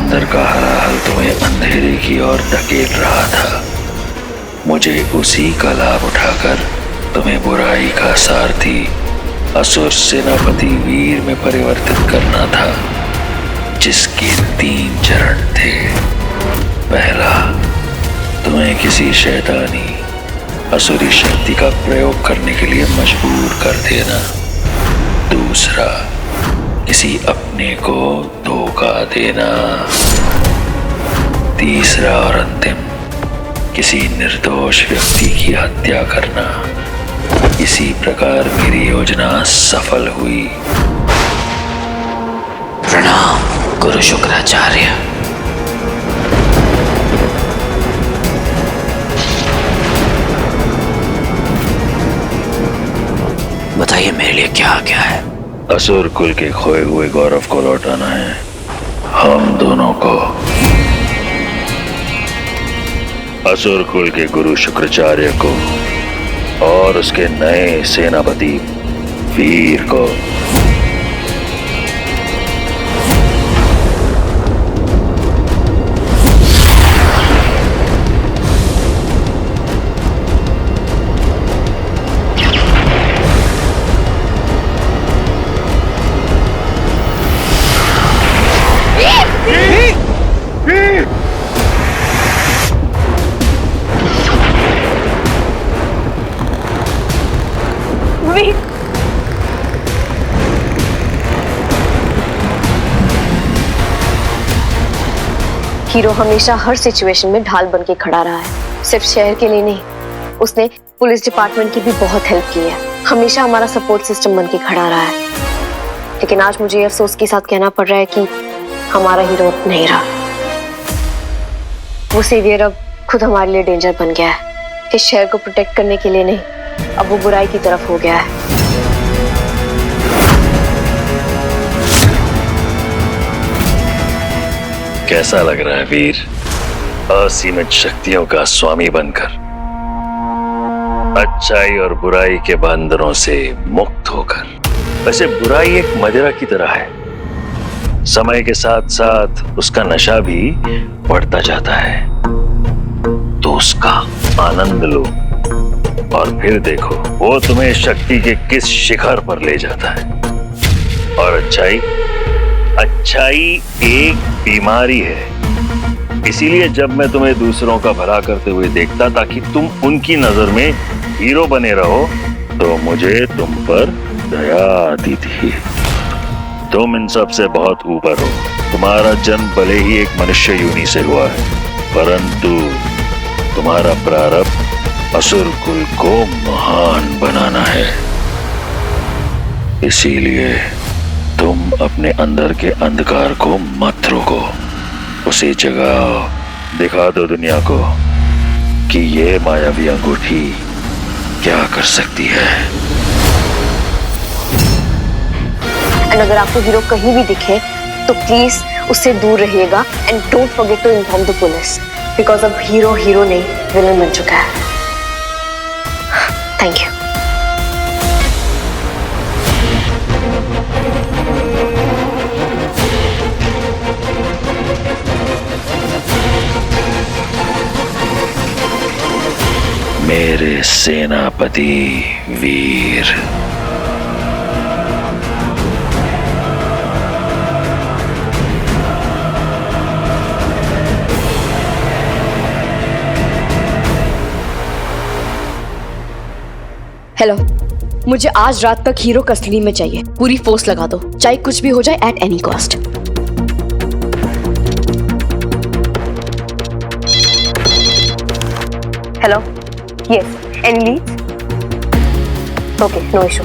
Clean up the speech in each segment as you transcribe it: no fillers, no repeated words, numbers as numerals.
समंदर का हराहल तुम्हें अंधेरे की ओर धकेल रहा था। मुझे उसी का लाभ उठाकर तुम्हें बुराई का सारथी असुर सेनापति वीर में परिवर्तित करना था, जिसके 3 चरण थे। पहला, तुम्हें किसी शैतानी असुरी शक्ति का प्रयोग करने के लिए मजबूर कर देना। दूसरा, किसी अपने को धोखा देना। तीसरा और अंतिम, किसी निर्दोष व्यक्ति की हत्या करना। इसी प्रकार मेरी योजना सफल हुई। प्रणाम गुरु शुक्राचार्य। बताइए मेरे लिए क्या आ गया है? असुर कुल के खोए हुए गौरव को लौटाना है, हम दोनों को। असुर कुल के गुरु शुक्राचार्य को और उसके नए सेनापति वीर को। हीरो हमेशा हर सिचुएशन में ढाल बन के खड़ा रहा है। सिर्फ शहर के लिए नहीं, उसने पुलिस डिपार्टमेंट की भी बहुत हेल्प की है। हमेशा हमारा सपोर्ट सिस्टम बन के खड़ा रहा है। लेकिन आज मुझे अफसोस के साथ कहना पड़ रहा है कि हमारा हीरो नहीं रहा। वो सेवियर अब खुद हमारे लिए डेंजर बन गया है। इस शहर को प्रोटेक्ट करने के लिए नहीं, अब वो बुराई की तरफ हो गया है। कैसा लग रहा है वीर, असीमित शक्तियों का स्वामी बनकर, अच्छाई और बुराई के बंधनों से मुक्त होकर? वैसे बुराई एक मदिरा की तरह है, समय के साथ साथ उसका नशा भी बढ़ता जाता है। तो उसका आनंद लो और फिर देखो वो तुम्हें शक्ति के किस शिखर पर ले जाता है। और अच्छाई एक बीमारी है। इसीलिए जब मैं तुम्हें दूसरों का भला करते हुए देखता ताकि तुम उनकी नजर में हीरो बने रहो, तो मुझे तुम पर दया आती थी। तुम इन सब से बहुत ऊपर हो। तुम्हारा जन्म भले ही एक मनुष्य योनि से हुआ है, परंतु तुम्हारा प्रारब्ध असुर कुल को महान बनाना है। इसीलिए तुम अपने अंदर के अंधकार को मत रोको, उसे जगाओ। दिखा दो दुनिया को कि ये मायावी अंगूठी क्या कर सकती है। एंड अगर आपको हीरो कहीं भी दिखे तो प्लीज उससे दूर रहिएगा। And don't forget to inform the police, because अब हीरो नहीं विलन बन चुका है। Thank you. मेरे सेनापति वीर, हेलो, मुझे आज रात तक हीरो कस्टडी में चाहिए। पूरी फोर्स लगा दो, चाहे कुछ भी हो जाए, at any cost. Hello, yes, any leads? Okay, no issue.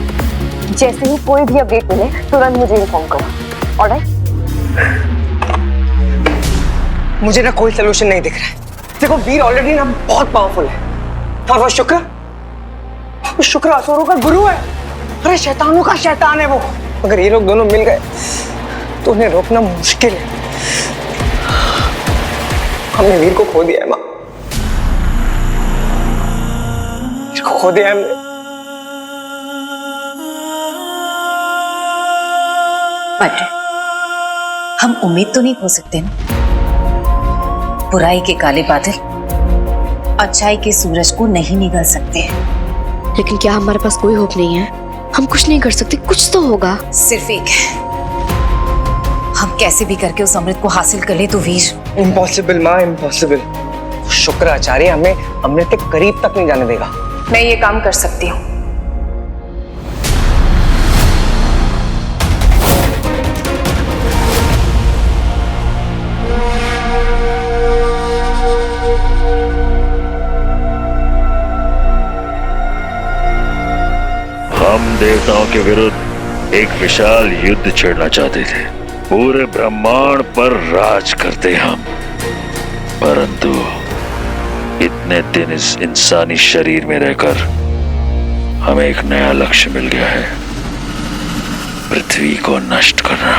जैसे ही कोई भी अपडेट मिले तुरंत मुझे इन्फॉर्म करो। ऑलराइट? मुझे ना कोई सोल्यूशन नहीं दिख रहा है। देखो वीर ऑलरेडी ना बहुत पावरफुल है, और वो शुक्र असुरों का गुरु है। अरे शैतानों का शैतान है वो। अगर ये लोग दोनों मिल गए तो उन्हें रोकना मुश्किल है। हमने वीर को खो दिया है माँ, खो दिया हमने। बट हम उम्मीद तो नहीं खो सकते ना। बुराई के काले बादल अच्छाई के सूरज को नहीं निगल सकते। लेकिन क्या हमारे पास कोई होप नहीं है? हम कुछ नहीं कर सकते, कुछ तो होगा। सिर्फ एक है, हम कैसे भी करके उस अमृत को हासिल कर ले तो वीर। इम्पॉसिबल माँ, इम्पॉसिबल। शुक्राचार्य हमें अमृत के करीब तक नहीं जाने देगा। मैं ये काम कर सकती हूँ। हम देवताओं के विरुद्ध एक विशाल युद्ध छेड़ना चाहते थे। पूरे ब्रह्मांड पर राज करते हम, परंतु इतने दिन इस इंसानी शरीर में रहकर हमें एक नया लक्ष्य मिल गया है, पृथ्वी को नष्ट करना।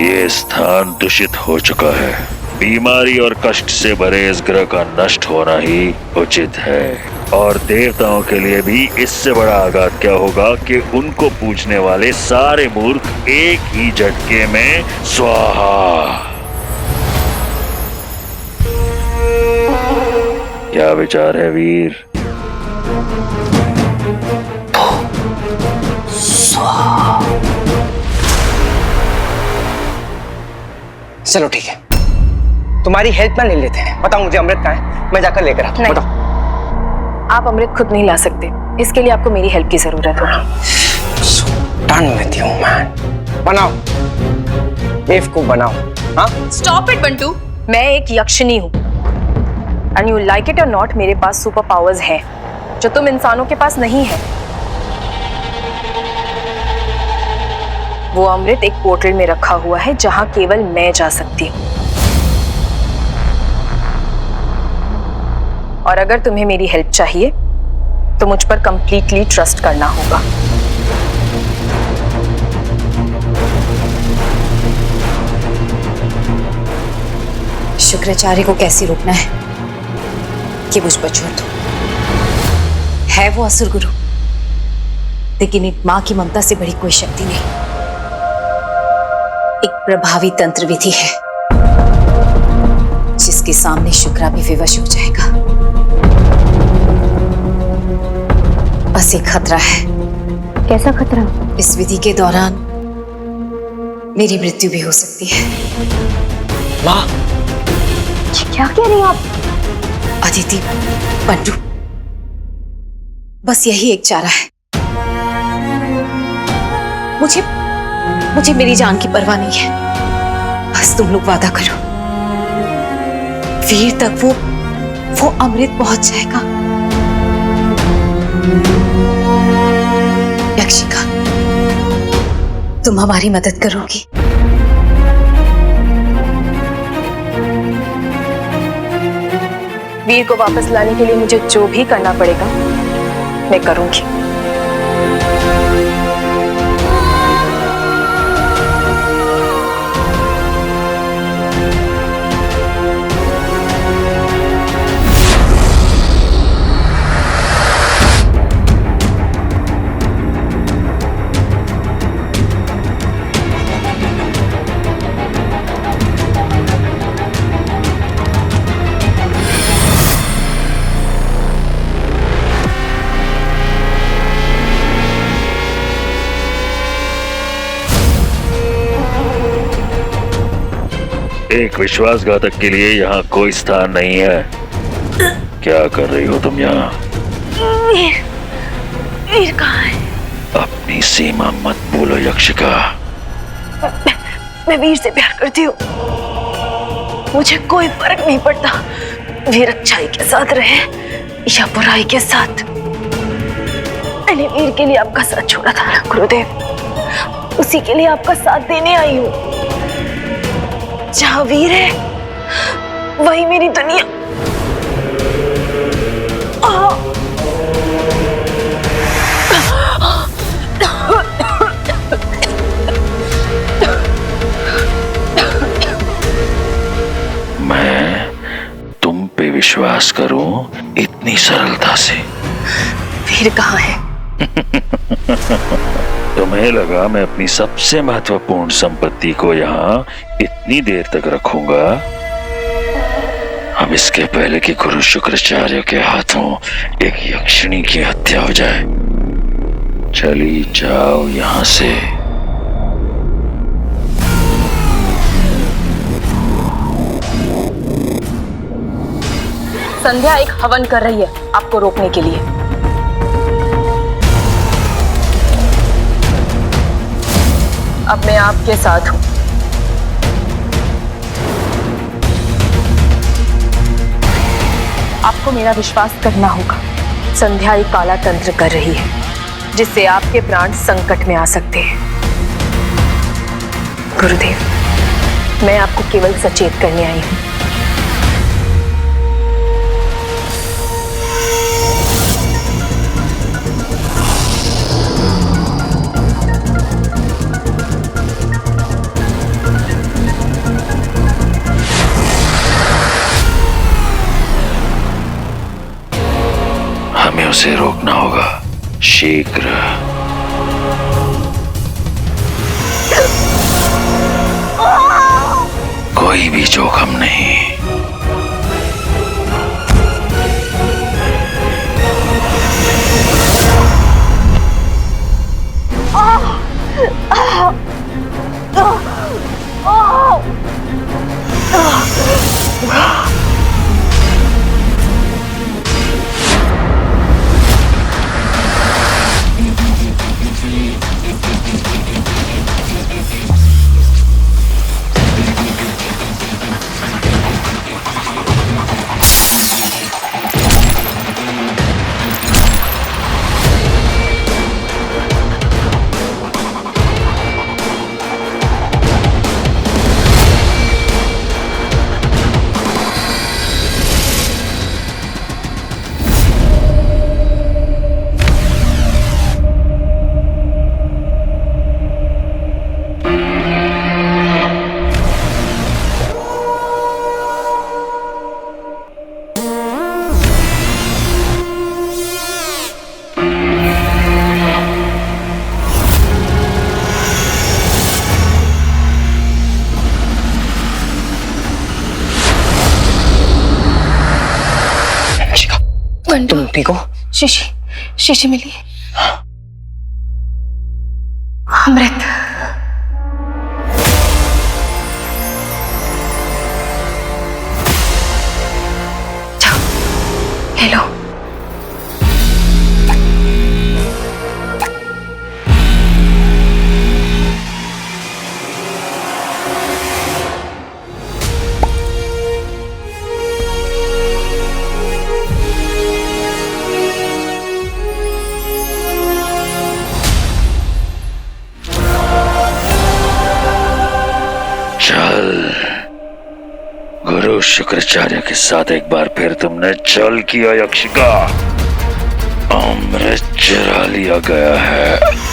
ये स्थान दूषित हो चुका है। बीमारी और कष्ट से भरे इस ग्रह का नष्ट होना ही उचित है। और देवताओं के लिए भी इससे बड़ा आघात क्या होगा कि उनको पूजने वाले सारे मूर्ख एक ही झटके में स्वाहा। क्या विचार है वीर? चलो ठीक है, तुम्हारी हेल्प ना ले लेते हैं। बताओ मुझे अमृत कहाँ है, मैं जाकर लेकर आता हूँ। बताओ। आप अमृत खुद नहीं ला सकते, इसके लिए आपको मेरी हेल्प की जरूरत होगी। Done with you man. बनाओ, बेवकूफ बनाओ। हाँ, स्टॉप इट बंटू। मैं एक यक्षिणी हूँ, एंड यू लाइक इट और नॉट, मेरे पास सुपर पावर्स हैं जो तुम इंसानों के पास नहीं है। वो अमृत एक पोर्टल में रखा हुआ है जहां केवल मैं जा सकती हूँ। और अगर तुम्हें मेरी हेल्प चाहिए तो मुझ पर कंप्लीटली ट्रस्ट करना होगा। शुक्राचार्य को कैसे रोकना है कि मुझ पर छोड़ दो। है वो असुर गुरु, लेकिन एक मां की ममता से बड़ी कोई शक्ति नहीं। एक प्रभावी तंत्र विधि है जिसके सामने शुक्रा भी विवश हो जाएगा। बस एक खतरा है। कैसा खतरा? इस विधि के दौरान मेरी मृत्यु भी हो सकती है। माँ, क्या कह रही हैं आप? अदिति, बंटू, बस यही एक चारा है। मुझे मेरी जान की परवाह नहीं है। बस तुम लोग वादा करो, वीर तक वो अमृत पहुंच जाएगा। यक्षिका, तुम हमारी मदद करोगी? वीर को वापस लाने के लिए मुझे जो भी करना पड़ेगा मैं करूंगी। एक विश्वासघातक के लिए यहाँ कोई स्थान नहीं है। क्या कर रही हो तुम यहाँ? वीर कहाँ है? अपनी सीमा मत भूलो यक्षिका। मैं वीर से प्यार करती हूँ, मुझे कोई फर्क नहीं पड़ता वीर अच्छाई के साथ रहे या बुराई के साथ। मैंने वीर के लिए आपका साथ छोड़ा था गुरुदेव, उसी के लिए आपका साथ देने आई हूँ। जहाँ वीर है वही मेरी दुनिया। मैं तुम पे विश्वास करूं इतनी सरलता से? वीर कहाँ है? तुम्हें लगा मैं अपनी सबसे महत्वपूर्ण संपत्ति को यहाँ इतनी देर तक रखूंगा? अब इसके पहले कि गुरु शुक्राचार्य के हाथों एक यक्षिणी की हत्या हो जाए, चली जाओ यहां से। संध्या एक हवन कर रही है आपको रोकने के लिए। अब मैं आपके साथ हूं। आपको मेरा विश्वास करना होगा। संध्या एक काला तंत्र कर रही है जिससे आपके प्राण संकट में आ सकते हैं। गुरुदेव, मैं आपको केवल सचेत करने आई हूं। हमें उसे रोकना होगा शीघ्र। कोई भी जोखिम नहीं। तुम ठीक हो? शीशी मिली। अमृत। जाओ, ले लो। गुरु शुक्राचार्य के साथ एक बार फिर तुमने छल किया यक्षिका। अमृत चुरा लिया गया है।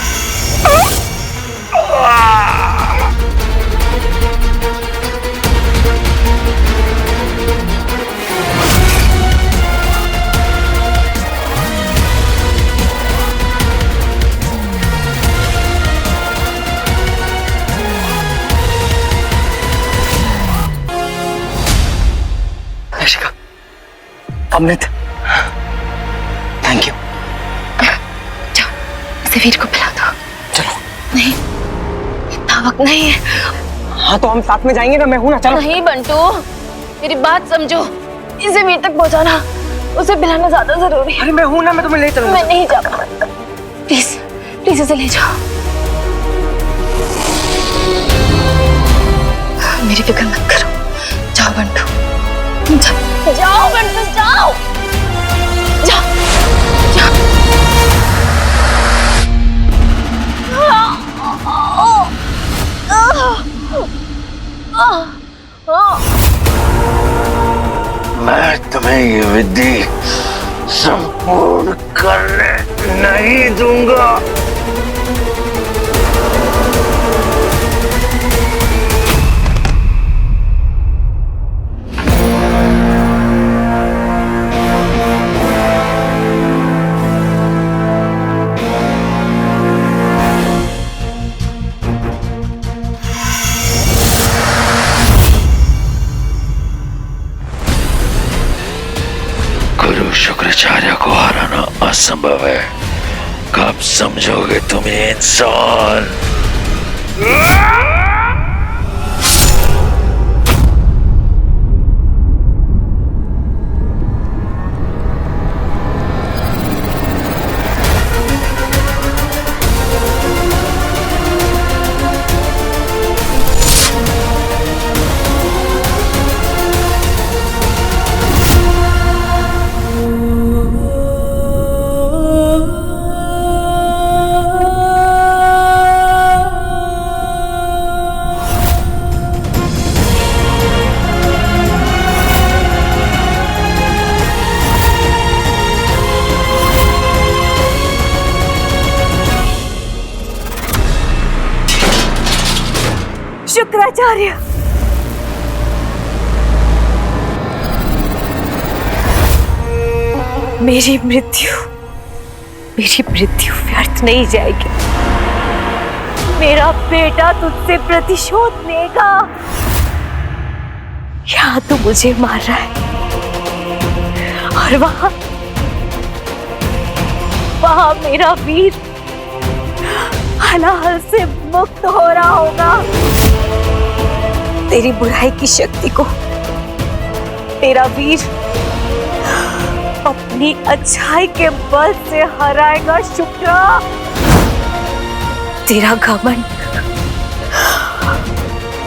अमृत, थैंक यू। जाओ, इसे वीर को पिला दो। चलो। नहीं, इतना वक्त नहीं है। हाँ तो हम साथ में जाएंगे ना, मैं हूं ना, चलो। नहीं बंटू, मेरी बात समझो। इसे वीर तक पहुंचाना, उसे पिलाना ज्यादा जरूरी है। अरे मैं हूं ना, मैं तुम्हें ले चलूंगा। मैं नहीं जा पाऊंगा। प्लीज प्लीज इसे ले जाओ। मेरी फिक्र मत करो। जाओ बंटू, जाओ बंटू, जाओ जाओ जाओ। मैं तुम्हें ये विधि संपूर्ण करने नहीं दूंगा। शुक्राचार्य को हराना असंभव है। कब समझोगे तुम ये इंसान? शुक्राचार्य, मेरी मृत्यु व्यर्थ नहीं जाएगी। मेरा बेटा तुझसे प्रतिशोध लेगा। यहाँ तो मुझे मार रहा है और वहां मेरा वीर हलाहल से मुक्त हो रहा होगा। तेरी बुराई की शक्ति को तेरा वीर अपनी अच्छाई के बल से हराएगा। शुक्रा, तेरा घमंड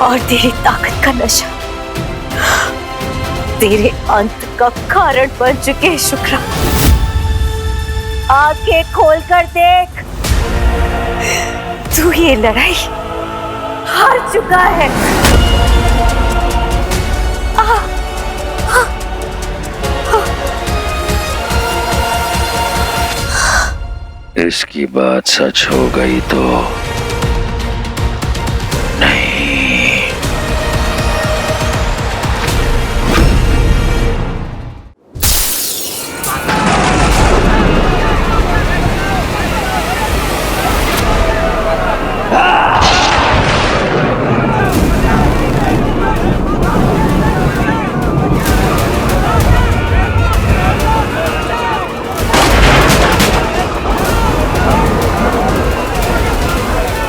और तेरी ताकत का नशा तेरे अंत का कारण बन चुके हैं। शुक्रा, आंखें खोलकर देख, तू ये लड़ाई हार चुका है। इसकी बात सच हो गई तो नहीं।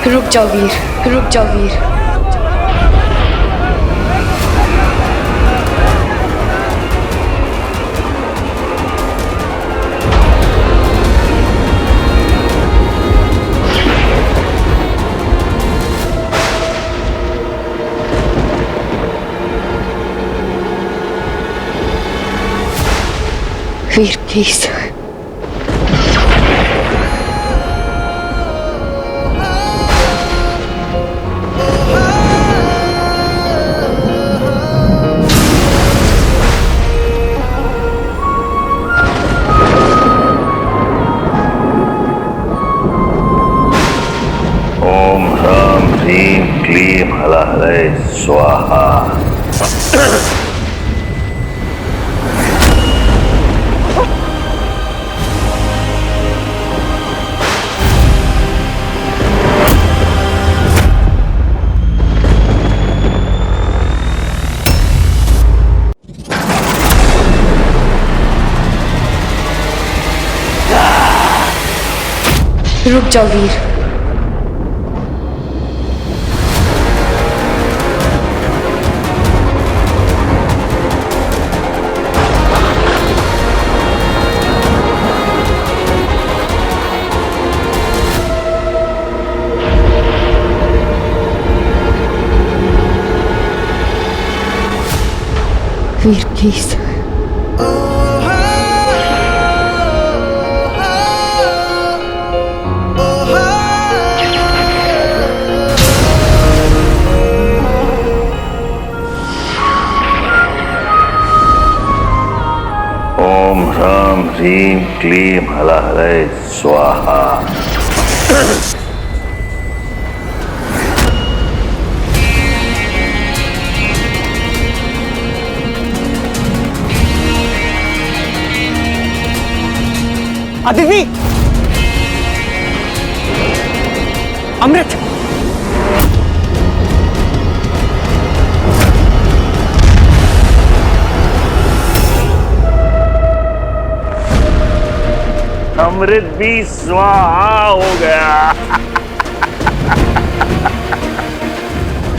रुक जाओ वीर, रुक जाओ वीर। वीर प्लीज। क्लीम हलाहले स्वाहा। रुक जाओ वीर। वीर प्लीज। ओम ह्रां ह्रीं क्लीं हलाहले स्वाहा। अदिति, अमृत, अमृत भी स्वाहा हो गया।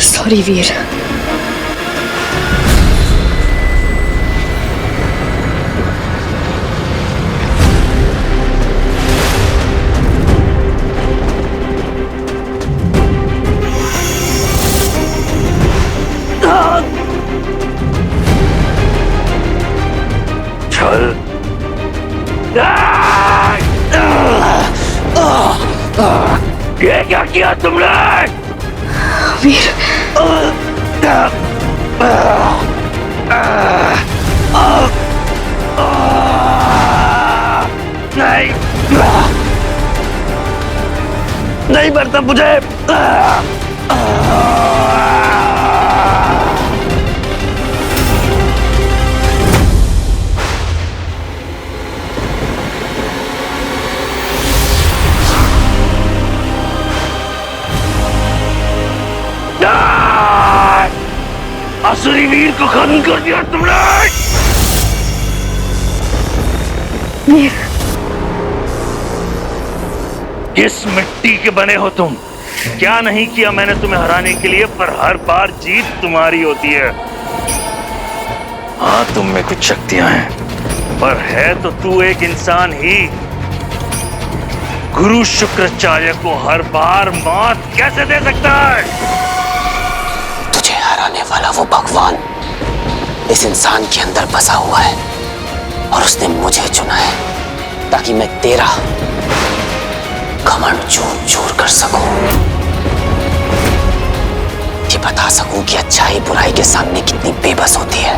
सॉरी वीर। चल। ये क्या किया तुमने? वीर नहीं, नहीं मरता मुझे। असुरी वीर को खत्म कर दिया तुमने। वीर किस मिट्टी के बने हो तुम? क्या नहीं किया मैंने तुम्हें हराने के लिए, पर हर बार जीत तुम्हारी होती है। हाँ, तुम में कुछ शक्तियां हैं, पर है तो तू एक इंसान ही। गुरु शुक्राचार्य को हर बार मात कैसे दे सकता है? तुझे हराने वाला वो भगवान इस इंसान के अंदर बसा हुआ है, और उसने मुझे चुना है ताकि मैं तेरा घमंड चूर चूर कर सकूं। ये बता सकूं कि अच्छाई बुराई के सामने कितनी बेबस होती है।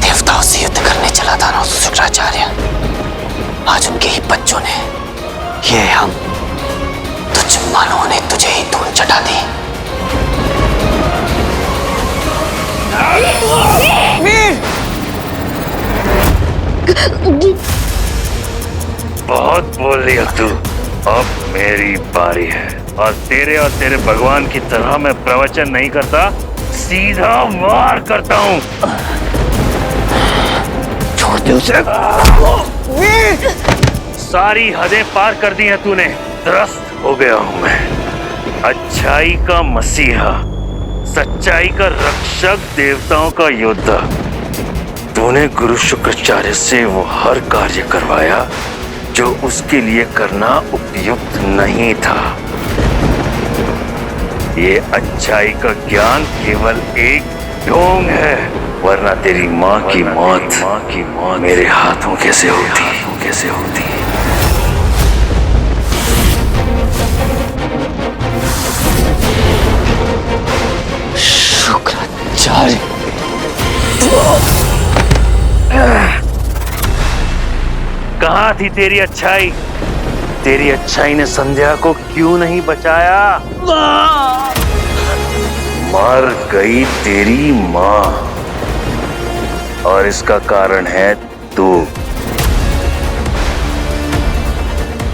देवताओं से युद्ध करने चला था ना शुक्राचार्य, आज उनके ही बच्चों ने, ये हम तुझ मानों ने तुझे ही धूल चटा दी। वीर! बहुत बोल लिया तू, अब मेरी बारी है। और तेरे भगवान की तरह मैं प्रवचन नहीं करता, सीधा वार करता हूँ। छोड़ दे उसे। वीर! सारी हदें पार कर दी हैं तूने। त्रस्त हो गया हूं मैं, अच्छाई का मसीहा, सच्चाई का रक्षक, देवताओं का योद्धा। तूने गुरु शुक्राचार्य से वो हर कार्य करवाया जो उसके लिए करना उपयुक्त नहीं था। ये अच्छाई का ज्ञान केवल एक ढोंग है, वरना तेरी माँ की मौत मेरे हाथों कैसे होती। शुक्राचार्य, कहाँ थी तेरी अच्छाई? तेरी अच्छाई ने संध्या को क्यों नहीं बचाया? मर गई तेरी माँ, और इसका कारण है तू।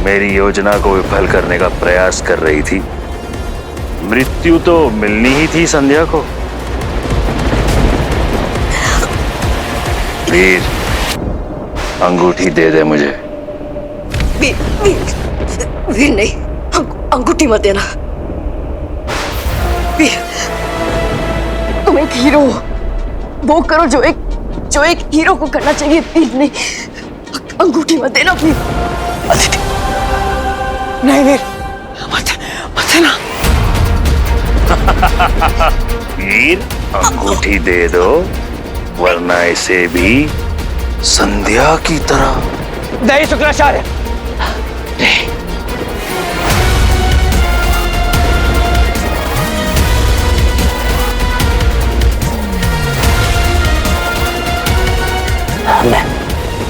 मेरी योजना को विफल करने का प्रयास कर रही थी। मृत्यु तो मिलनी ही थी संध्या को। वीर, अंगूठी दे दे मुझे। वीर, वीर नहीं, अंगूठी मत देना। वीर, तुम एक हीरो हो, वो करो जो एक हीरो को करना चाहिए। वीर नहीं, अंगूठी मत देना वीर। अदिति, नहीं वीर, मत देना। वीर, अंगूठी दे दो, वरना इसे भी संध्या की तरह। दही शुक्राचार्य।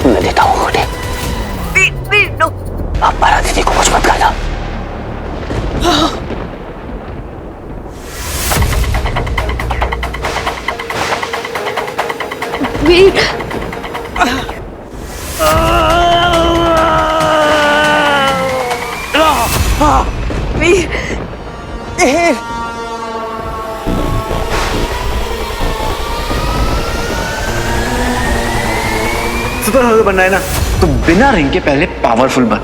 मैं देता हूँ अंगूठी। वीर नो। अब पर दीदी को कुछ मत करना। वीर, वीर, वीर! सुपर हीरो बनना है ना तो बिना रिंग के पहले पावरफुल बन।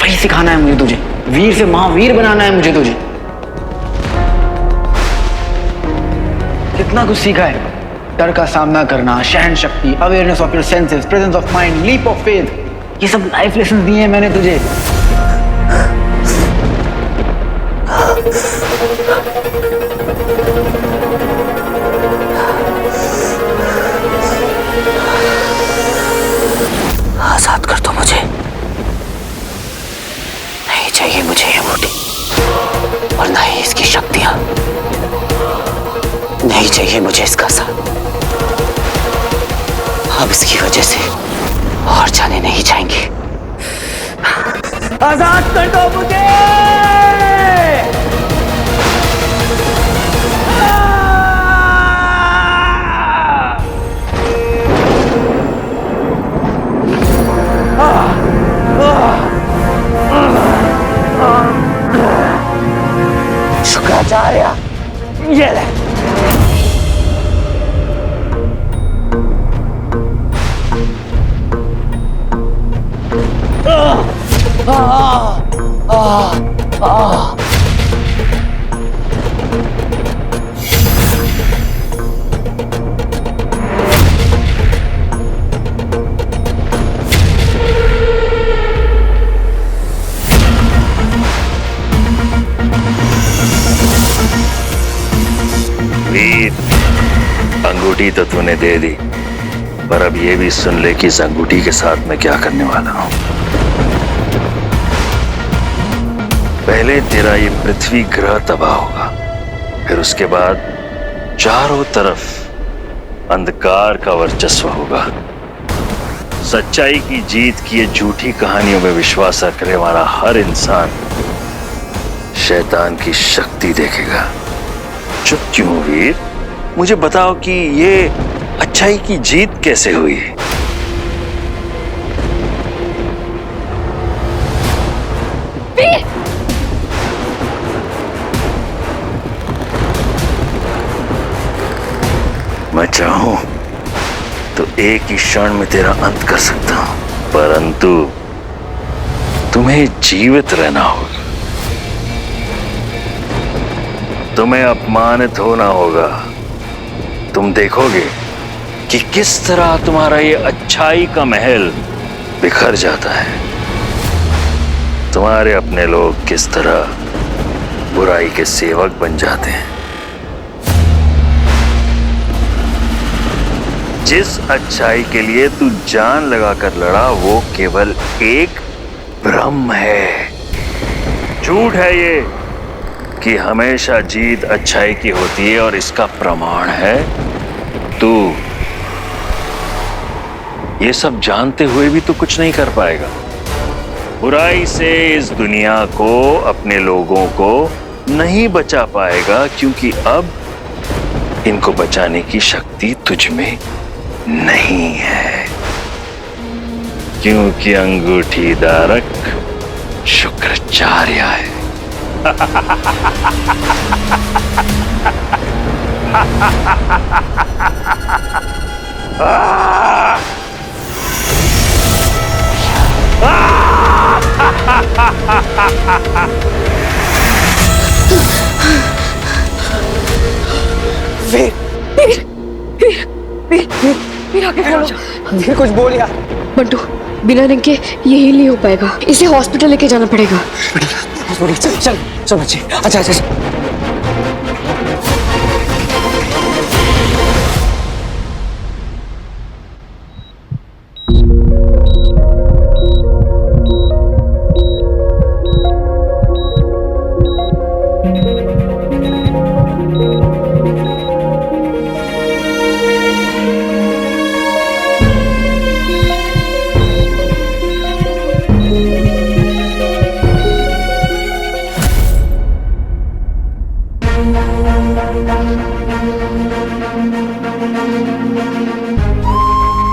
वही सिखाना है मुझे तुझे। वीर से महावीर बनाना है मुझे तुझे। कितना कुछ सीखा है। डर का सामना करना, सहन शक्ति, awareness of your senses, presence of mind, leap of faith, ये सब लाइफ लेसन दिए हैं मैंने तुझे। आजाद कर दो मुझे। नहीं चाहिए मुझे ये बॉडी और ना ही इसकी शक्तियां। नहीं चाहिए मुझे इसका साथ। अब इसकी वजह से और जाने नहीं जाएंगे। आजाद कर दो मुझे। शुक्राचार्य, ये ले। वीर, अंगूठी तो तूने दे दी, पर अब ये भी सुन ले कि इस अंगूठी के साथ मैं क्या करने वाला हूं। पहले तेरा ये पृथ्वी ग्रह तबाह होगा, फिर उसके बाद चारों तरफ अंधकार का वर्चस्व होगा। सच्चाई की जीत की ये झूठी कहानियों में विश्वास रखने वाला हर इंसान शैतान की शक्ति देखेगा। चुप क्यों वीर? मुझे बताओ कि ये अच्छाई की जीत कैसे हुई? मैं चाहूं तो एक ही क्षण में तेरा अंत कर सकता हूं, परंतु तुम्हें जीवित रहना होगा। तुम्हें अपमानित होना होगा। तुम देखोगे कि किस तरह तुम्हारा ये अच्छाई का महल बिखर जाता है। तुम्हारे अपने लोग किस तरह बुराई के सेवक बन जाते हैं। जिस अच्छाई के लिए तू जान लगाकर लड़ा वो केवल एक भ्रम है। झूठ है ये कि हमेशा जीत अच्छाई की होती है, और इसका प्रमाण है तू। ये सब जानते हुए भी तू कुछ नहीं कर पाएगा। बुराई से इस दुनिया को, अपने लोगों को नहीं बचा पाएगा, क्योंकि अब इनको बचाने की शक्ति तुझ में नहीं है, क्योंकि अंगूठी धारक शुक्राचार्य है। वीर आगे खड़ा हो जा। वीर कुछ बोल यार। बंटू, बिना रिंग के ये हील नहीं हो पाएगा। इसे हॉस्पिटल लेके जाना पड़ेगा। चल चल चल बच्चे, अच्छा अच्छा।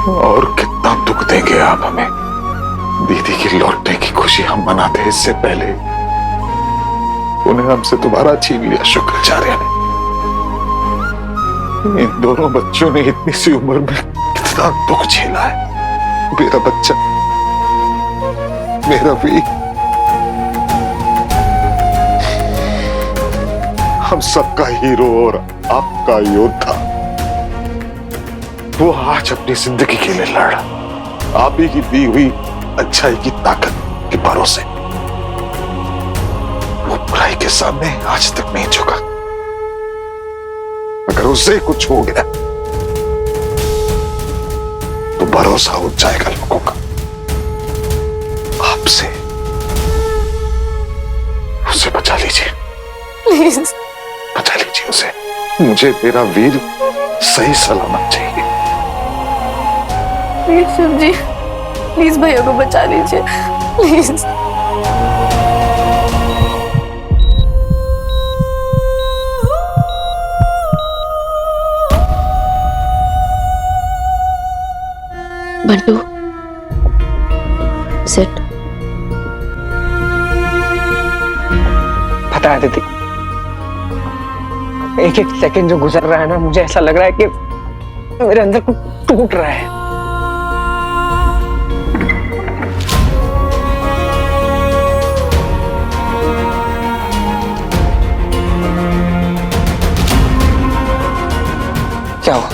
और कितना दुख देंगे आप हमें? दीदी की लौटने की खुशी हम मनाते इससे पहले उन्हें हमसे दोबारा छीन लिया शुक्राचार्य ने। इन दोनों बच्चों ने इतनी सी उम्र में कितना दुख झेला है। मेरा बच्चा, मेरा वीर, हम सबका हीरो और आपका योद्धा, वो आज अपनी जिंदगी के लिए लड़ा, आप ही की दी हुई अच्छाई की ताकत के भरोसे। वो बुराई के सामने आज तक नहीं झुका। अगर उसे कुछ हो गया तो भरोसा उठ जाएगा लोगों का। आपसे उसे बचा लीजिए, प्लीज बचा लीजिए उसे। मुझे मेरा वीर सही सलामत चाहिए। प्लीज शिव जी, प्लीज भैया को बचा लीजिए, प्लीज। बंटू, सिट। पता है दीदी, एक एक सेकंड जो गुजर रहा है ना, मुझे ऐसा लग रहा है कि मेरे अंदर कुछ टूट रहा है। क्या हुआ?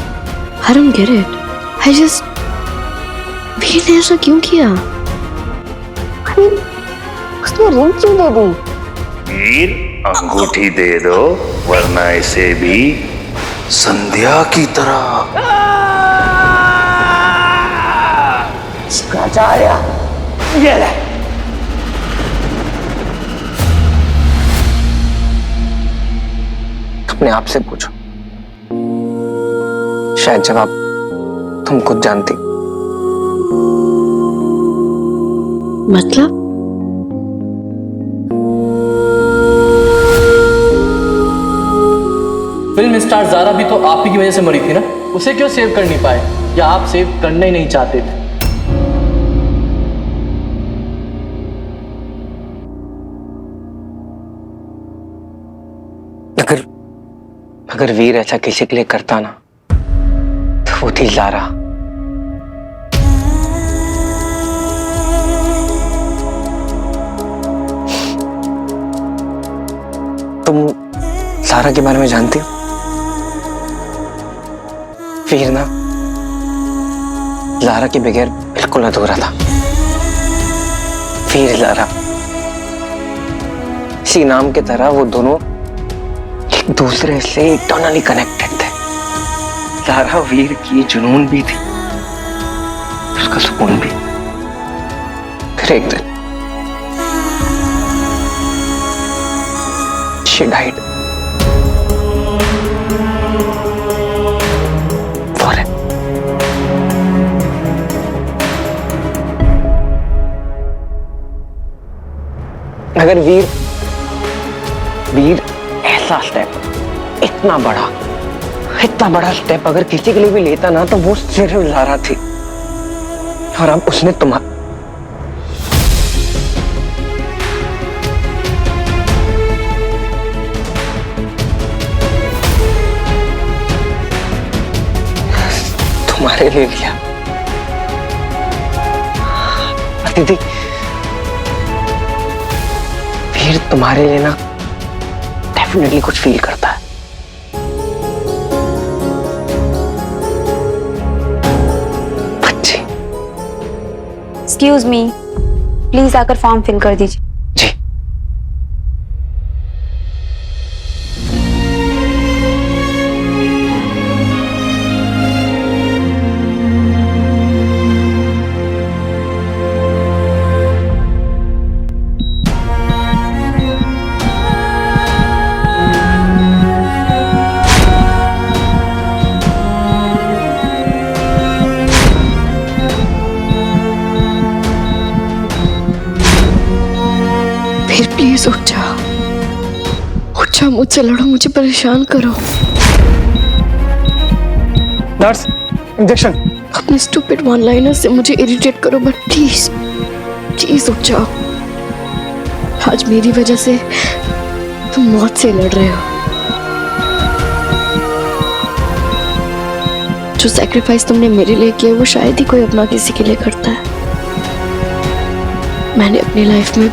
I don't get it. I just वीर ने ऐसा क्यों किया? उसने रिंग क्यों दे दी? वीर, अंगूठी दे दो, वरना इसे भी संध्या की तरह। शुक्राचार्य, ये ले। अपने आप से पूछो, शायद जवाब तुम खुद जानती। मतलब? फिल्म स्टार ज़ारा भी तो आप ही की वजह से मरी थी ना, उसे क्यों सेव कर नहीं पाए, या आप सेव करना ही नहीं चाहते थे? अगर वीर ऐसा किसी के लिए करता ना, तो वो थी ज़ारा। तुम ज़ारा के बारे में जानती हो? वीर ना ज़ारा के बगैर बिल्कुल अधूरा था। वीर ज़ारा, इसी नाम की तरह वो दोनों एक दूसरे से इटर्नली कनेक्टेड थे। ज़ारा वीर की जुनून भी थी, उसका सुकून भी। फिर एक दिन she died for him. अगर वीर ऐसा स्टेप, इतना बड़ा स्टेप अगर किसी के लिए भी लेता ना, तो वो सिर्फ ज़ारा थी। और अब उसने तुम्हारे लिए लिया। दीदी, वीर तुम्हारे लिए ना डेफिनेटली कुछ फील करता है। बच्चे। एक्सक्यूज मी, प्लीज आकर फॉर्म फिल कर दीजिए। जी। प्लीज उठ जाओ, मुझसे लड़ो, मुझे परेशान करो। Nurse, injection. अपने स्टूपिड वन लाइनर से मुझे इरिटेट करो, बट प्लीज उठ जाओ। आज मेरी वजह से तुम मौत से लड़ रहे हो। जो सैक्रिफाइस तुमने मेरे लिए किया वो शायद ही कोई अपना किसी के लिए करता है। मैंने अपनी लाइफ में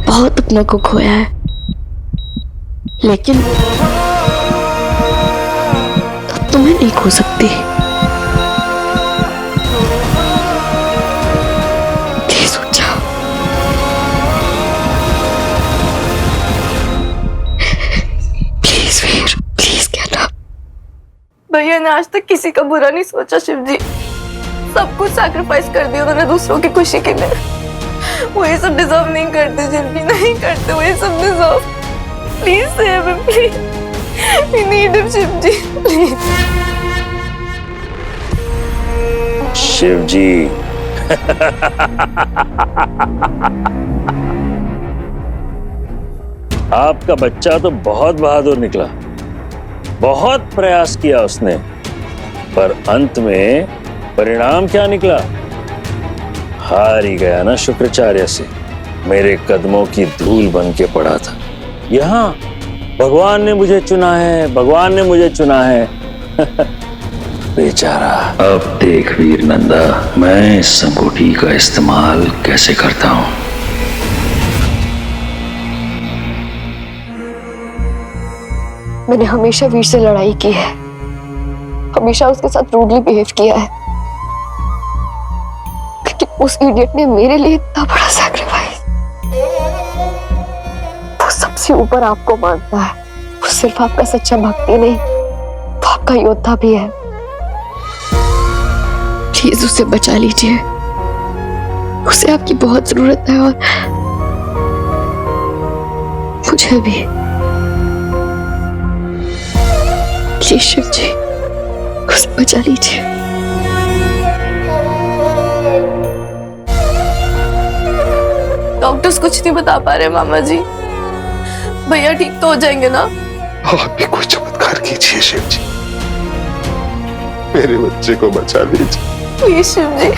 बहुत अपनों को खोया है, लेकिन अब तुम्हें नहीं खो सकती। प्लीज उठ जाओ। Please Veer, please get up. भैया ने आज तक किसी का बुरा नहीं सोचा शिव जी। सब कुछ सैक्रिफाइस कर दिया उन्होंने दूसरों की खुशी के लिए। वो ये सब डिजर्व नहीं करते शिव जी, नहीं करते वो ये सब deserve. Please save him, please. We need him Shiv ji, please. Shiv ji आपका बच्चा तो बहुत बहादुर निकला, बहुत प्रयास किया उसने, पर अंत में परिणाम क्या निकला? हार ही गया ना शुक्राचार्य से। मेरे कदमों की धूल बन के पड़ा था। यहाँ भगवान ने मुझे चुना है, भगवान ने मुझे चुना है। बेचारा। अब देख वीर नंदा, मैं इस संगोटी का इस्तेमाल कैसे करता हूँ। मैंने हमेशा वीर से लड़ाई की है, हमेशा उसके साथ रूडली बिहेव किया है, लेकिन उस इडियट ने मेरे लिए इतना बड़ा सैक्रिफाइस। वो सबसे ऊपर आपको मानता है। वो सिर्फ आपका सच्चा भक्ति नहीं, वो आपका योद्धा भी है। प्लीज उसे बचा लीजिए, उसे आपकी बहुत जरूरत है और मुझे भी। प्लीज शिव जी, उसे बचा लीजिए। डॉक्टर्स कुछ नहीं बता पा रहे मामा जी। भैया ठीक तो हो जाएंगे ना? आप भी कोई चमत्कार कीजिए शिव जी, मेरे बच्चे को बचा लीजिए। प्लीज शिव जी।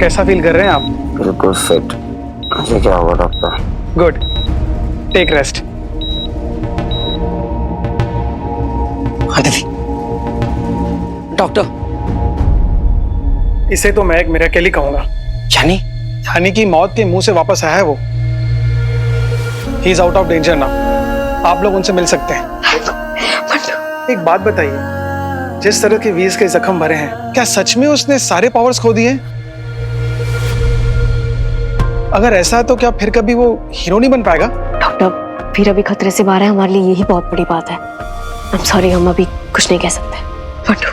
कैसा फील कर रहे हैं आप? बिल्कुल फिट। मुझे क्या हुआ doctor? Good, take rest. Doctor, इसे तो मैं एक मिरेकल ही कहूंगा। यानी कि मौत के मुंह से वापस आया है वो। He is out of danger now. आप लोग उनसे मिल सकते हैं। एक बात बताइए, जिस तरह के वीज के जख्म भरे हैं, क्या सच में उसने सारे पावर्स खो दिए? अगर ऐसा है तो क्या फिर कभी वो हीरो नहीं बन पाएगा? डॉक्टर, फिर अभी खतरे से बाहर है, हमारे लिए यही बहुत बड़ी बात है। आई एम सॉरी, हम अभी कुछ नहीं कह सकते। मंटू,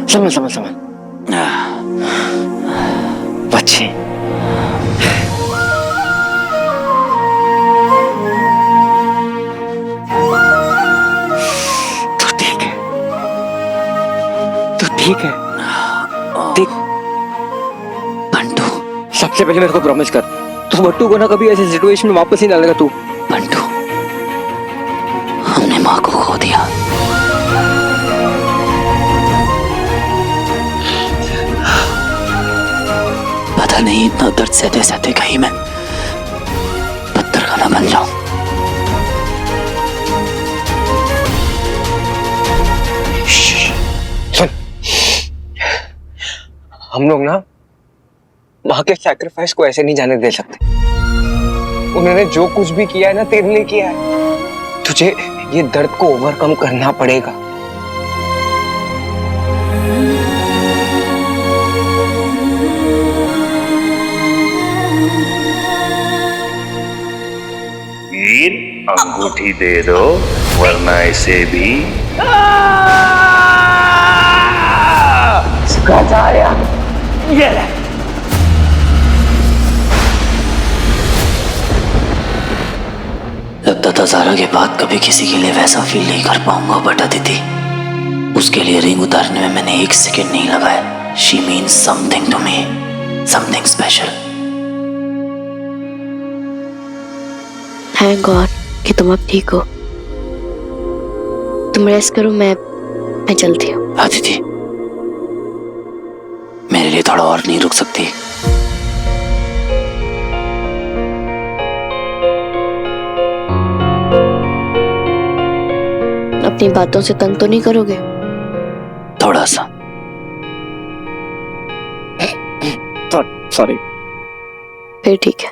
समझ बच्चे। तू ठीक है? देख बंटू, सबसे पहले मेरे को प्रॉमिस कर, तू बट्टू को ना कभी ऐसे सिचुएशन में वापस ही डालेगा तू। बंटू, हमने माँ को खो दिया, पता नहीं इतना दर्द सहते सहते कहीं मैं पत्थर का ना बन जाऊं। सुन, हम लोग ना माँ के सैक्रिफाइस को ऐसे नहीं जाने दे सकते। उन्होंने जो कुछ भी किया है ना तेरे लिए किया है। तुझे ये दर्द को ओवरकम करना पड़ेगा। वीर अंगूठी दे दो वरना इसे भी ये ले। लगता था ज़ारा के बाद कभी किसी के लिए वैसा फील नहीं कर पाऊंगा, बट अदिति, उसके लिए रिंग उतारने में मैंने 1 सेकंड नहीं लगाया। She means something to me, something special. Thank God कि तुम अब ठीक हो। तुम रेस्ट करो, मैं चलती हूँ। अदिति, मेरे लिए थोड़ा और नहीं रुक सकती? अपनी बातों से तंग तो नहीं करोगे? थोड़ा सा। सॉरी। फिर ठीक है।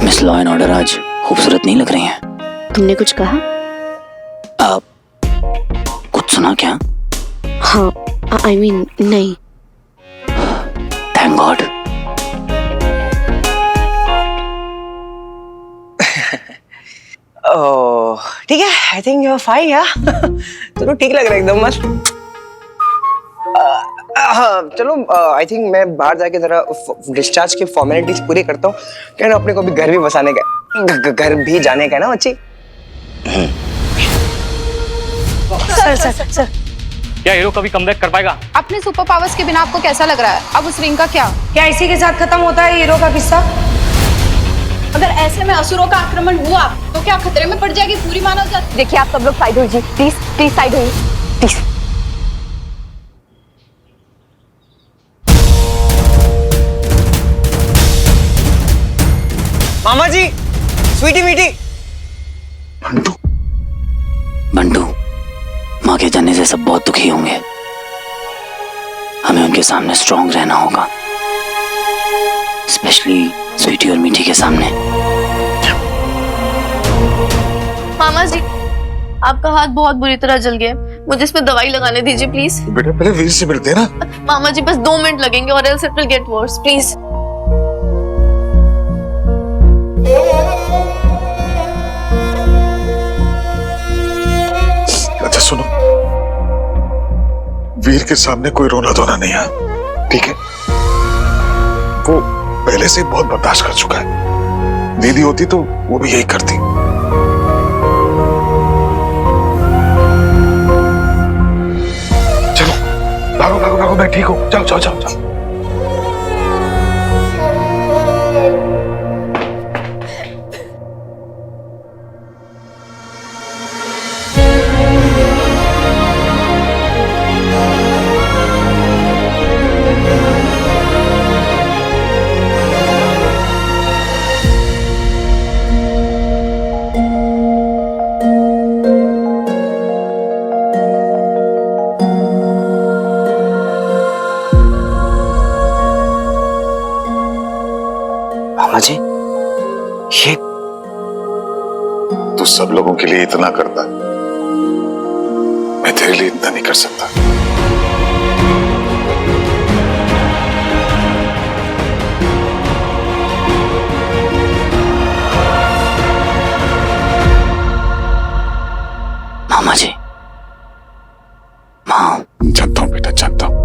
मिस लॉ एंड ऑर्डर आज खूबसूरत नहीं लग रही हैं। तुमने कुछ कहा? आप कुछ सुना क्या? हाँ, आई मीन नहीं। Thank God. ठीक है, I think you are fine यार। चलो ठीक लग रहा है एकदम मस्त। हाँ चलो, आई थिंक मैं बाहर जाके जरा डिस्चार्ज की फॉर्मेलिटीज पूरी करता हूँ। क्या ना, अपने को भी घर भी बसाने का, घर भी जाने का है ना बच्ची। सर क्या हीरो कभी कमबैक कर पाएगा? अपने सुपर पावर्स के बिना आपको कैसा लग रहा है? अब उस रिंग का क्या इसी के साथ खत्म होता है हीरो का किस्सा? अगर ऐसे में असुरों का आक्रमण हुआ तो क्या खतरे में पड़ जाएगी पूरी मानव जाति? देखिए, आप सब लोग साइड होइए, प्लीज प्लीज साइड होइए, प्लीज। मामा जी, स्वीटी मीटी। बंटू, माँ के जाने से सब बहुत दुखी होंगे। हमें उनके सामने स्ट्रांग रहना होगा, स्पेशली स्वीटी और मीठी के सामने। मामा जी, आपका हाथ बहुत बुरी तरह जल गया, मुझे इसमें दवाई लगाने दीजिए प्लीज। बेटा पहले वीर से मिलते हैं ना। मामा जी बस 2 मिनट लगेंगे और else it will get worse, please. अच्छा सुनो, वीर के सामने कोई रोना धोना नहीं है, ठीक है? वो पहले से बहुत बर्दाश्त कर चुका है। दीदी होती तो वो भी यही करती। चलो भागो भागो भागो, मैं ठीक हूं। जाओ जाओ जाओ जाओ। मामा जी, ये तो सब लोगों के लिए इतना करता है, मैं तेरे लिए इतना नहीं कर सकता। मामा जी, माँ। जानता हूं बेटा, जानता हूं।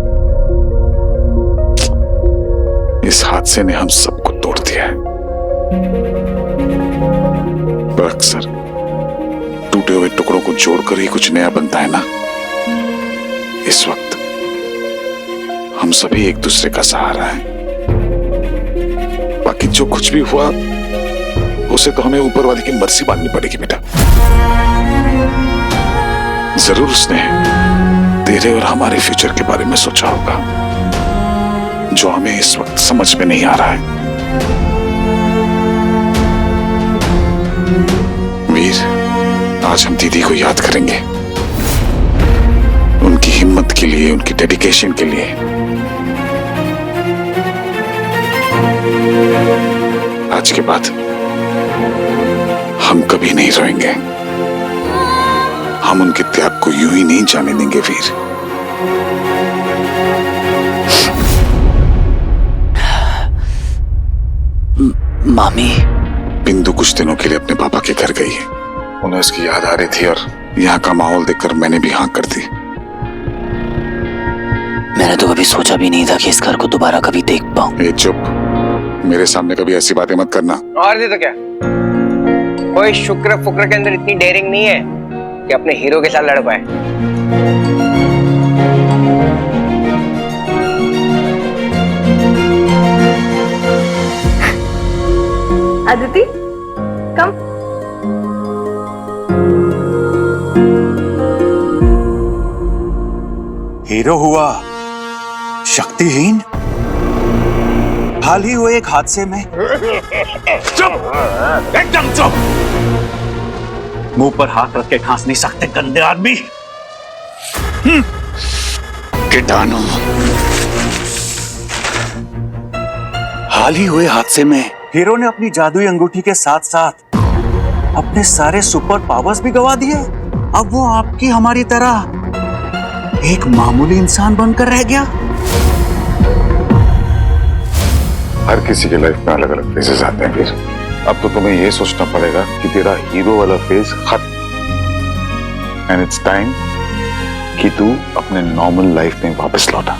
इस हादसे ने हम सबको तोड़ दिया है, पर अक्सर टूटे हुए टुकड़ों को जोड़कर ही कुछ नया बनता है ना। इस वक्त हम सभी एक दूसरे का सहारा हैं। बाकी जो कुछ भी हुआ उसे तो हमें ऊपर वाले की मर्जी माननी पड़ेगी बेटा। जरूर उसने तेरे और हमारे फ्यूचर के बारे में सोचा होगा, जो हमें इस वक्त समझ में नहीं आ रहा है। वीर, आज हम दीदी को याद करेंगे, उनकी हिम्मत के लिए, उनकी डेडिकेशन के लिए। आज के बाद हम कभी नहीं रोएंगे, हम उनके त्याग को यूं ही नहीं जाने देंगे वीर। मामी, बिंदु कुछ दिनों के लिए अपने पापा के घर गई है। उन्हें उसकी याद आ रही थी और यहाँ का माहौल देखकर मैंने भी हाँ कर दी। मैंने तो कभी सोचा भी नहीं था कि इस घर को दोबारा कभी देख पाऊं। ए चुप, मेरे सामने कभी ऐसी बातें मत करना। और नहीं तो क्या, कोई शुक्र फुक्र के अंदर इतनी डेयरिंग नहीं है कि अपने हीरो के साथ लड़ पाए। अदिति, कम। हीरो हुआ शक्तिहीन, हाल ही हुए एक हादसे में। चुप, एकदम चुप। मुंह पर हाथ रख के खांस नहीं सकते गंदे आदमी। कीटाणु। हाल ही हुए हादसे में हीरो ने अपनी जादुई अंगूठी के साथ साथ अपने सारे सुपर पावर्स भी गवा दिए। अब वो आपकी हमारी तरह एक मामूली इंसान बनकर रह गया। हर किसी के लाइफ में अलग अलग फेजेस आते हैं फिर। अब तो तुम्हें यह सोचना पड़ेगा कि तेरा हीरो वाला फेज खत्म, एंड इट्स टाइम कि तू अपने नॉर्मल लाइफ में वापस लौटा।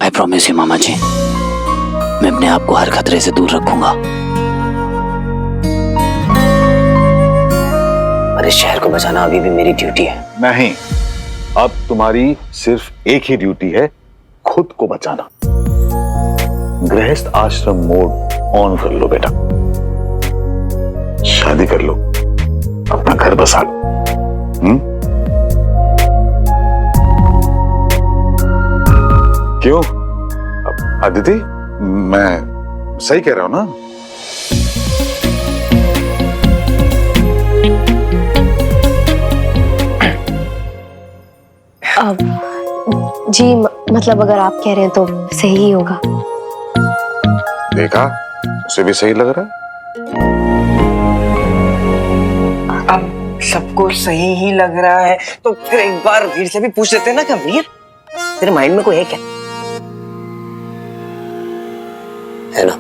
आई प्रॉमिस यू मामा जी, मैं अपने आप को हर खतरे से दूर रखूंगा और इस शहर को बचाना अभी भी मेरी ड्यूटी है। नहीं, अब तुम्हारी सिर्फ एक ही ड्यूटी है, खुद को बचाना। गृहस्थ आश्रम मोड ऑन कर लो बेटा, शादी कर लो, अपना घर बसा लो। क्यों अदिति, मैं सही कह रहा हूं ना? जी मतलब अगर आप कह रहे हैं तो सही ही होगा। देखा, उसे भी सही लग रहा है। अब सबको सही ही लग रहा है तो फिर एक बार वीर से भी पूछ लेते हैं ना। क्या वीर, तेरे माइंड में कोई है क्या? है ना?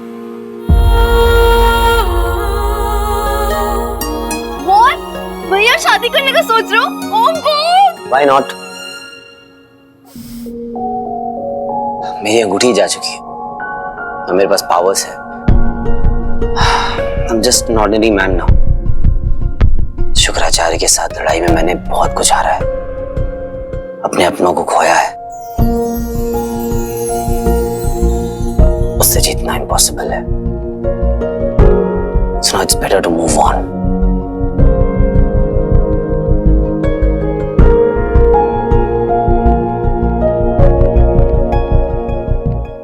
भैया शादी करने का सोच रहे हो? ओह गॉड! Why not? मेरी अंगूठी जा चुकी है और मेरे पास पावर्स है। I'm just an ordinary man now. Shukracharya के साथ लड़ाई में मैंने बहुत कुछ हारा है, अपने अपनों को खोया है, उससे जीतना इम्पॉसिबल है। So now it's better to move on.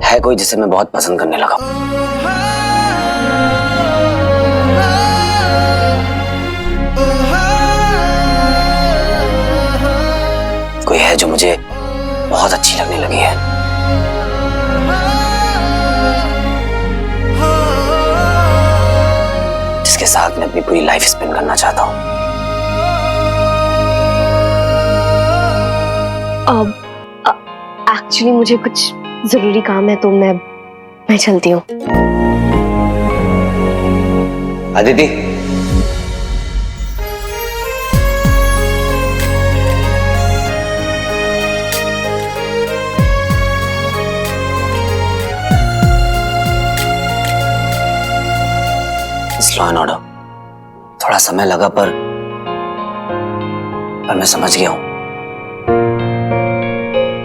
है कोई जिसे मैं बहुत पसंद करने लगा। कोई है जो मुझे बहुत अच्छी लगने लगी है। जिसके साथ मैं अपनी पूरी लाइफ स्पेंड करना चाहता हूं। एक्चुअली मुझे कुछ जरूरी काम है तो मैं चलती हूँ। अदिति, लॉ एंड ऑर्डर थोड़ा समय लगा पर मैं समझ गया हूं।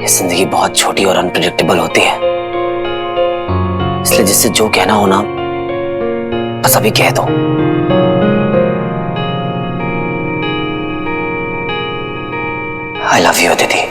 ये जिंदगी बहुत छोटी और अनप्रेडिक्टेबल होती है, इसलिए जिससे जो कहना हो ना बस अभी कह दो। आई लव यू दीदी।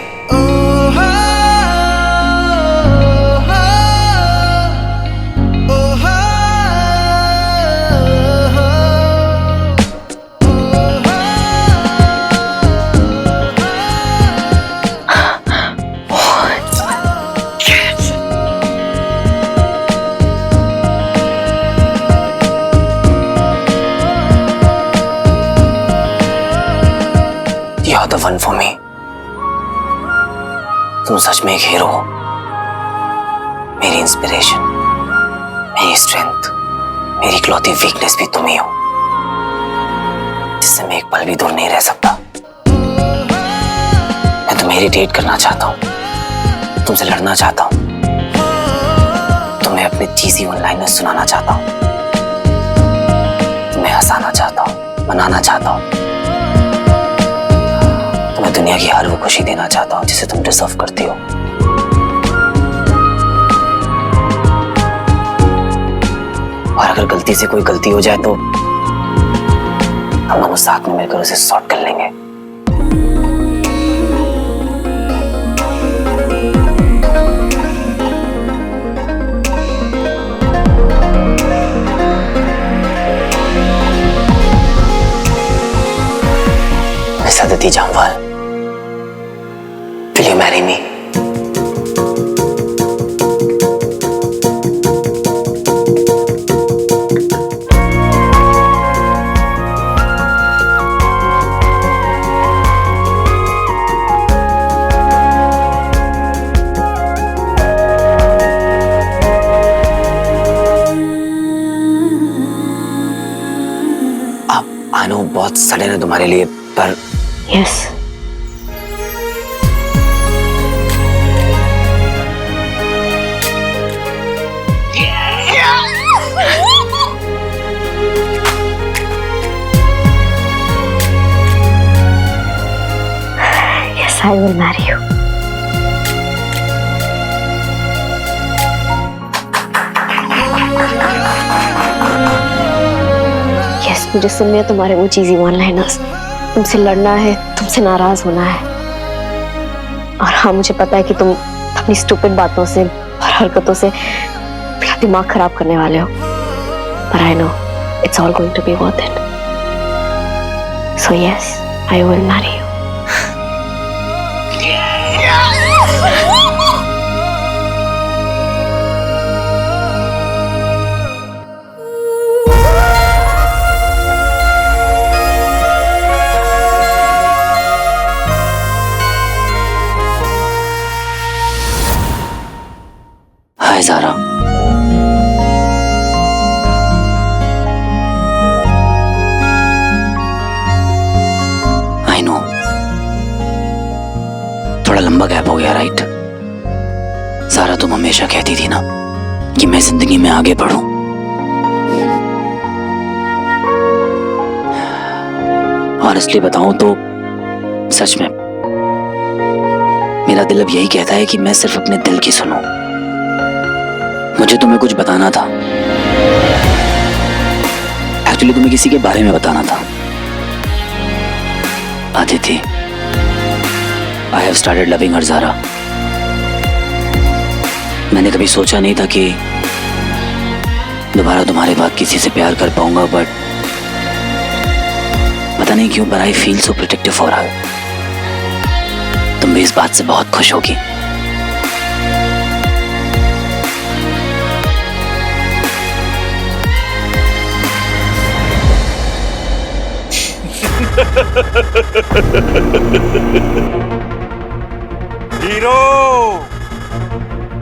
You're the one for me. तुम सच में एक हीरो हो, मेरी इंस्पिरेशन, मेरी स्ट्रेंथ, मेरी इकलौती वीकनेस भी तुम ही हो, जिससे मैं एक पल भी दूर नहीं रह सकता। मैं तुम्हें इरिटेट करना चाहता हूँ, तुमसे लड़ना चाहता हूँ, तुम्हें अपने चीज़ी वन लाइनर्स सुनाना चाहता हूँ, तुम्हें हंसाना चाहता हूँ, मनाना चाहता हूँ, मैं दुनिया की हर वो खुशी देना चाहता हूं जिसे तुम डिजर्व करती हो। और अगर गलती से कोई गलती हो जाए तो हम दोनों साथ में मिलकर उसे सॉर्ट कर लेंगे। Miss Aditi Jamwal, will you marry me? अब आई नो बहुत सडन है तुम्हारे लिए, पर yes I will marry you. Yes, मुझे सुनने हैं तुम्हारे वो चीज़ी वन लाइनर्स। तुमसे लड़ना है, तुमसे नाराज होना है। और हाँ, मुझे पता है कि तुम अपनी स्टूपिड बातों से और हरकतों से मेरा दिमाग खराब करने वाले हो। But I know it's all going to be worth it. So yes, I will marry you. Hi Zara, I know थोड़ा लंबा गैप हो गया, राइट? ज़ारा, तुम हमेशा कहती थी ना कि मैं जिंदगी में आगे बढ़ूं। ऑनेस्टली बताऊं तो सच में मेरा दिल अब यही कहता है कि मैं सिर्फ अपने दिल की सुनूं। मुझे तुम्हें कुछ बताना था, एक्चुअली तुम्हें किसी के बारे में बताना था। Aditi, I have started loving her Zara. मैंने कभी सोचा नहीं था कि दोबारा तुम्हारे बाद किसी से प्यार कर पाऊंगा, बट पता नहीं क्यों, पर I feel so protective for her. तुम भी इस बात से बहुत खुश होगी। हीरो,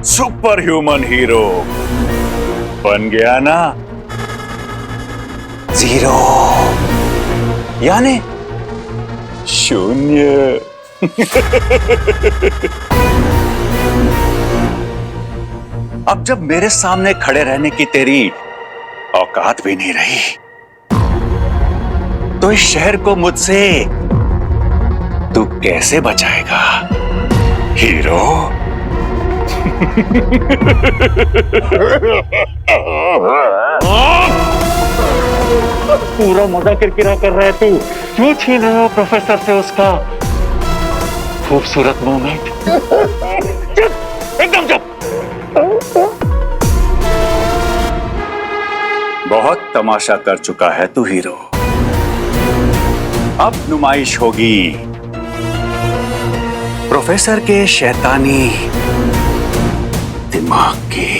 सुपर ह्यूमन हीरो बन गया ना? जीरो यानी शून्य। अब जब मेरे सामने खड़े रहने की तेरी औकात भी नहीं रही, तो इस शहर को मुझसे तू कैसे बचाएगा हीरो? पूरा मजा किरकिरा कर रहे तू, क्यों छीन रहे हो प्रोफेसर से उसका खूबसूरत मोमेंट। एकदम चुप। बहुत तमाशा कर चुका है तू हीरो, अब नुमाइश होगी प्रोफेसर के शैतानी दिमाग की।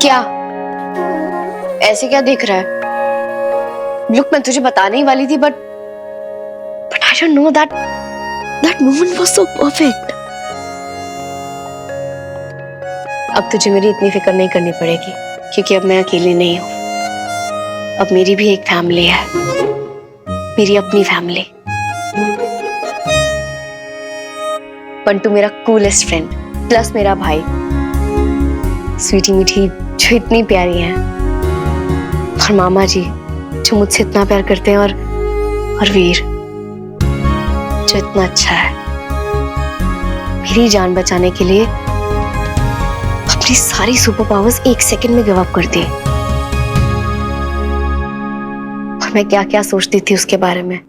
क्या ऐसे क्या देख रहा है? लुक, मैं तुझे बताने ही वाली थी, but I don't know that moment was so perfect. अब तुझे मेरी इतनी फिक्र नहीं करनी पड़ेगी, क्योंकि अब मैं अकेली नहीं हूं। अब मेरी भी एक फैमिली है, मेरी अपनी फैमिली। पंटू मेरा कूलेस्ट फ्रेंड, प्लस मेरा भाई, स्वीटी मीठी जो इतनी प्यारी हैं, और मामा जी जो मुझसे इतना प्यार करते हैं, और वीर जो इतना अच्छा है, मेरी जान बचाने के लिए अपनी सारी सुपर पावर्स 1 सेकंड में गिव अप कर दी। और मैं क्या क्या सोचती थी उसके बारे में,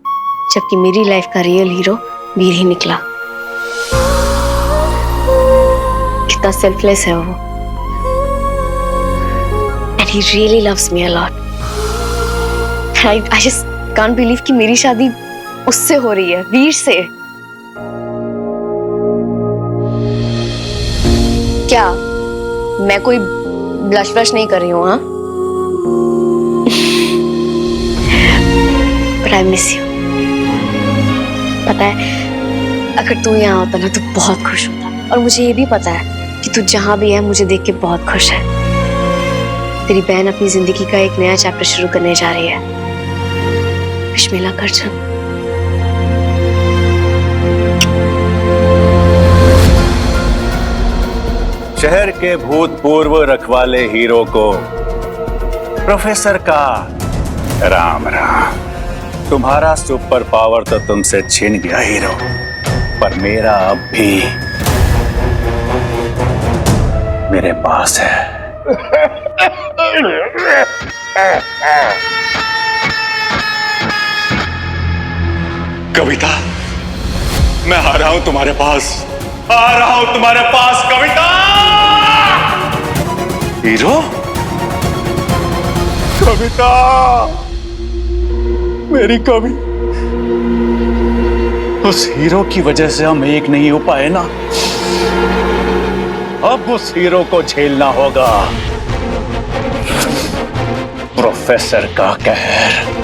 जबकि मेरी लाइफ का रियल हीरो वीर ही निकला। कितना सेल्फलेस है वो, and he really loves me a lot. I just can't believe कि मेरी शादी उससे हो रही है, वीर से। क्या मैं कोई ब्लश व्लश नहीं कर रही हूँ? हाँ, बट आई मिस यू। पता है, अगर तू यहाँ होता ना तो बहुत खुश होता, और मुझे ये भी पता है कि तू जहाँ भी है मुझे देख के बहुत खुश है। तेरी बहन अपनी जिंदगी का एक नया चैप्टर शुरू करने जा रही है। Wish me luck Arjun. शहर के भूतपूर्व रखवाले हीरो को प्रोफेसर का राम राम। तुम्हारा सुपर पावर तो तुमसे छिन गया हीरो, पर मेरा अब भी मेरे पास है। कविता, मैं आ रहा हूं तुम्हारे पास, आ रहा हूं तुम्हारे पास कविता। हीरो, कविता, मेरी कवि। उस हीरो की वजह से हम एक नहीं हो पाए ना, अब उस हीरो को झेलना होगा प्रोफेसर का कहर।